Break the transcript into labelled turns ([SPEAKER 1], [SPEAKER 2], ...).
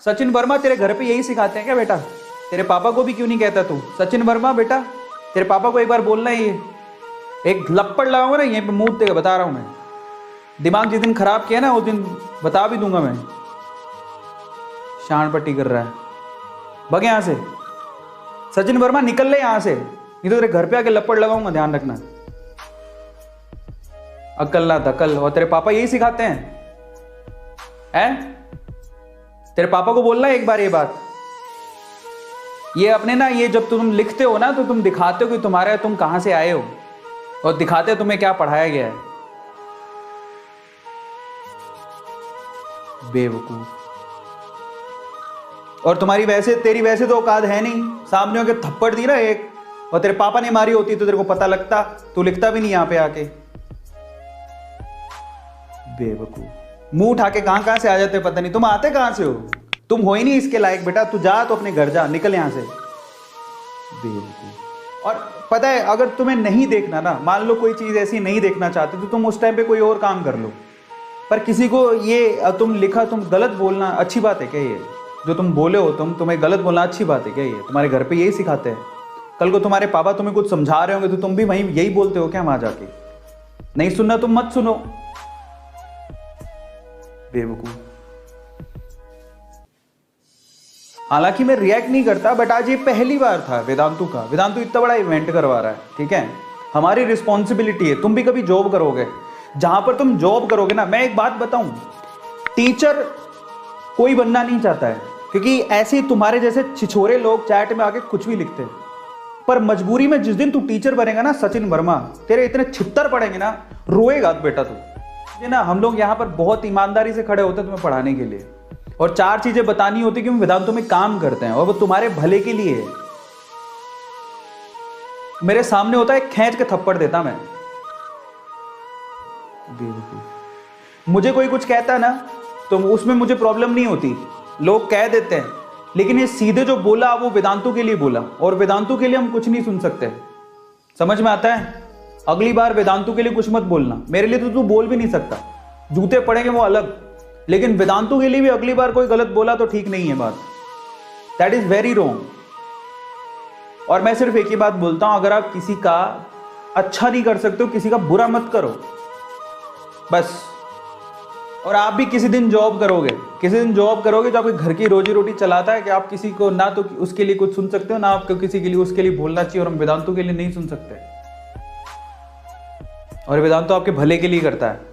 [SPEAKER 1] सचिन वर्मा तेरे घर पे यही सिखाते हैं क्या बेटा? तेरे पापा को भी क्यों नहीं कहता तू सचिन वर्मा? बेटा तेरे पापा को एक बार बोलना है, ये एक लपड़ लगाऊंगा ना यहीं पे मुंह देगा, बता रहा हूं मैं। दिमाग जिस दिन खराब किया ना उस दिन बता भी दूंगा मैं। शान पट्टी कर रहा है, भग यहां से। सचिन वर्मा निकल ले यहां से, नहीं तो तेरे घर पे आके लपड़ लगाऊंगा, ध्यान रखना। अकल ना दकल, और तेरे पापा यही सिखाते हैं? तेरे पापा को बोलना है एक बार ये बात। ये अपने ना, ये जब तुम लिखते हो ना तो तुम दिखाते हो कि तुम्हारे तुम कहां से आए हो, और दिखाते हो तुम्हें क्या पढ़ाया गया है। बेवकूफ। और तुम्हारी वैसे तेरी वैसे तो औकात है नहीं, सामने होकर थप्पड़ दी ना एक, और तेरे पापा ने मारी होती तो तेरे को पता लगता, तू लिखता भी नहीं यहां पे आके। बेवकूफ, मुंह उठा के कहां से आ जाते पता नहीं। तुम आते कहां से हो? तुम हो ही नहीं इसके लायक बेटा, तू जा तो अपने घर जा, निकल यहां से। बेवकूफ। और पता है अगर तुम्हें नहीं देखना ना, मान लो कोई चीज ऐसी नहीं देखना चाहते तो तुम उस टाइम पे कोई और काम कर लो, पर किसी को ये तुम लिखा, तुम गलत बोलना अच्छी बात है क्या? ये जो तुम बोले हो तुम्हें गलत बोलना अच्छी बात है क्या? ये तुम्हारे घर पे यही सिखाते हैं? कल को तुम्हारे पापा तुम्हें कुछ समझा रहे होंगे तो तुम भी वहीं यही बोलते हो क्या वहां जाके? नहीं सुनना तुम मत सुनो। बेवकूफ। हालांकि मैं रिएक्ट नहीं करता, बट आज ये पहली बार था वेदांतु का। वेदांतु इतना बड़ा इवेंट करवा रहा है, ठीक है? हमारी रिस्पॉन्सिबिलिटी है। तुम भी कभी जॉब करोगे, जहां पर तुम जॉब करोगे ना, मैं एक बात बताऊं, टीचर कोई बनना नहीं चाहता है, क्योंकि ऐसे तुम्हारे जैसे छिछोरे लोग चैट में आके कुछ भी लिखते हैं। पर मजबूरी में जिस दिन तू टीचर बनेगा ना सचिन वर्मा, तेरे इतने छित्तर पड़ेंगे ना, रोएगा बेटा तू। ना हम लोग यहाँ पर बहुत ईमानदारी से खड़े होते हैं तुम्हें पढ़ाने के लिए, और 4 चीजें बतानी होती कि हम वेदांतों में काम करते हैं और वो तुम्हारे भले के लिए है। मेरे सामने होता है खींच के थप्पड़ देता मैं। मुझे कोई कुछ कहता ना तो उसमें मुझे प्रॉब्लम नहीं होती, लोग कह देते हैं, लेकिन ये सीधे जो बोला वो वेदांतु के लिए बोला, और वेदांतु के लिए हम कुछ नहीं सुन सकते। समझ में आता है? अगली बार वेदांतु के लिए कुछ मत बोलना। मेरे लिए तो तू बोल भी नहीं सकता, जूते पड़ेंगे वो अलग, लेकिन वेदांतु के लिए भी अगली बार कोई गलत बोला तो ठीक नहीं है बात। That is very wrong. और मैं सिर्फ एक ही बात बोलता हूं, अगर आप किसी का अच्छा नहीं कर सकते हो, किसी का बुरा मत करो बस। और आप भी किसी दिन जॉब करोगे, जो आपके घर की रोजी रोटी चलाता है, कि आप किसी को ना तो उसके लिए कुछ सुन सकते हो, ना आपको किसी के लिए उसके लिए बोलना चाहिए, और हम वेदांतु के लिए नहीं सुन सकते। और वेदांतु आपके भले के लिए करता है।